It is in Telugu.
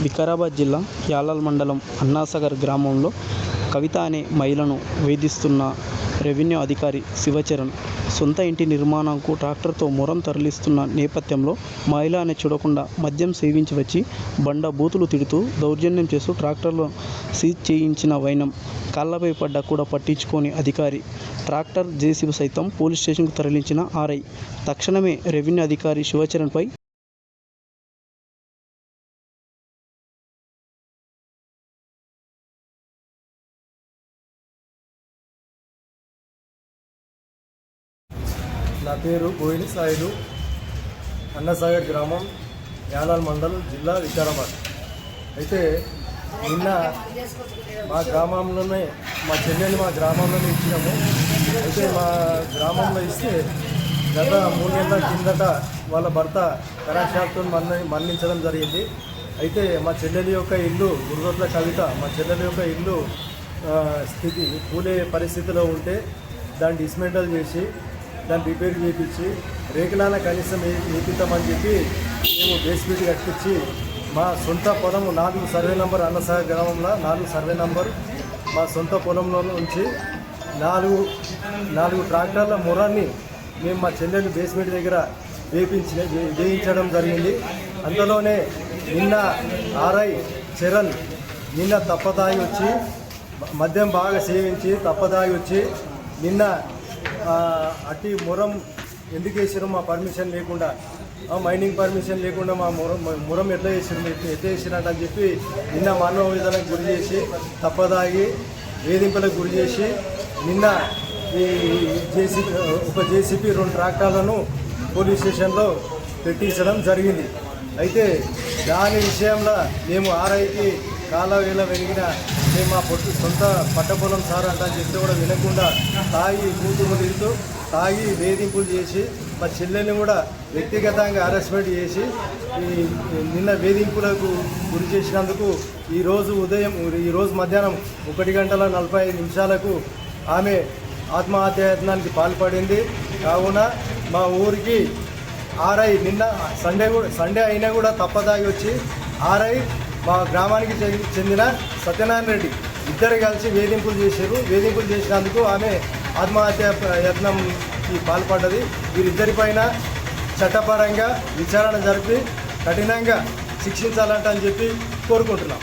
వికారాబాద్ జిల్లా యాలాల్ మండలం అన్నాసాగర్ గ్రామంలో కవిత అనే మహిళను వేధిస్తున్న రెవెన్యూ అధికారి శివచరణ్ సొంత ఇంటి నిర్మాణంకు ట్రాక్టర్తో మొరం తరలిస్తున్న నేపథ్యంలో మహిళ అని చూడకుండా మద్యం సేవించి వచ్చి బండ బూతులు తిడుతూ దౌర్జన్యం చేస్తూ ట్రాక్టర్లో సీజ్ చేయించిన వైనం కాళ్లపై పడ్డా కూడా పట్టించుకోని అధికారి ట్రాక్టర్ జేసీబీ సైతం పోలీస్ స్టేషన్కు తరలించిన ఆర్ఐ తక్షణమే రెవెన్యూ అధికారి శివచరణ్పై నా పేరు కోయిలి సాయిలు, అన్నసాగర్ గ్రామం, యాలాల్ మండల్, జిల్లా వికారాబాద్. అయితే నిన్న మా గ్రామంలోనే మా చెల్లెని మా గ్రామంలోనే ఇచ్చినాము. అయితే మా గ్రామంలో ఇస్తే గత 3 నెలల కిందట వాళ్ళ భర్త కరాక్షాప్తో మరణించడం జరిగింది. అయితే మా చెల్లెలి యొక్క ఇల్లు గురుగొట్ల కవిత మా చెల్లెలి యొక్క ఇల్లు స్థితి కూలే పరిస్థితిలో ఉంటే దాన్ని డిస్మెంటల్ చేసి దాన్ని రిపేర్ చేయించి రేకులాన కనీసం వేపిద్దామని చెప్పి మేము బేస్మెంట్ కట్టించి మా సొంత పొలం 4 సర్వే నంబర్ అన్నసాగర్ గ్రామంలో 4 సర్వే నంబర్ మా సొంత పొలంలో నుంచి 4 ట్రాక్టర్ల మొరాన్ని మేము మా చెల్లెలు బేస్మెంట్ దగ్గర వేయించడం జరిగింది. అందులోనే నిన్న ఆర్ఐ చరణ్ నిన్న తప్పదాగి వచ్చి మద్యం బాగా సేవించి తప్పదాగి వచ్చి నిన్న అట్టి మొరం ఎందుకు వేసారు మా పర్మిషన్ లేకుండా, మైనింగ్ పర్మిషన్ లేకుండా మా మొరం ఎట్లా వేసినట్టు అని చెప్పి నిన్న మానవ విధాలకు గురి చేసి తప్పదాగి వేధింపులకు గురి చేసి నిన్న ఈ ఒక జేసీబీ 2 ట్రాక్టర్లను పోలీస్ స్టేషన్లో పెట్టించడం జరిగింది. అయితే దాని విషయంలో మేము ఆర్ఐకి కాలవేళ వెలిగిన మేము మా సొంత పట్టపొలం సార్ అంట చెప్తే కూడా వినకుండా తాగి కూతురు తిరుగుతూ తాగి వేధింపులు చేసి మా చెల్లెల్ని కూడా వ్యక్తిగతంగా హరాస్మెంట్ చేసి నిన్న వేధింపులకు గురి చేసినందుకు ఈరోజు మధ్యాహ్నం 1:45 ఆమె ఆత్మహత్యాయత్నానికి పాల్పడింది. కావున మా ఊరికి ఆర్ఐ నిన్న సండే అయినా కూడా తప్పదాగి వచ్చి ఆర్ఐ మా గ్రామానికి చెందిన సత్యనారాయణ రెడ్డి ఇద్దరు కలిసి వేధింపులు చేశారు. వేధింపులు చేసినందుకు ఆమె ఆత్మహత్య యత్నంకి పాల్పడ్డది. వీరిద్దరిపైన చట్టపరంగా విచారణ జరిపి కఠినంగా శిక్షించాలంట అని చెప్పి కోరుకుంటున్నాం.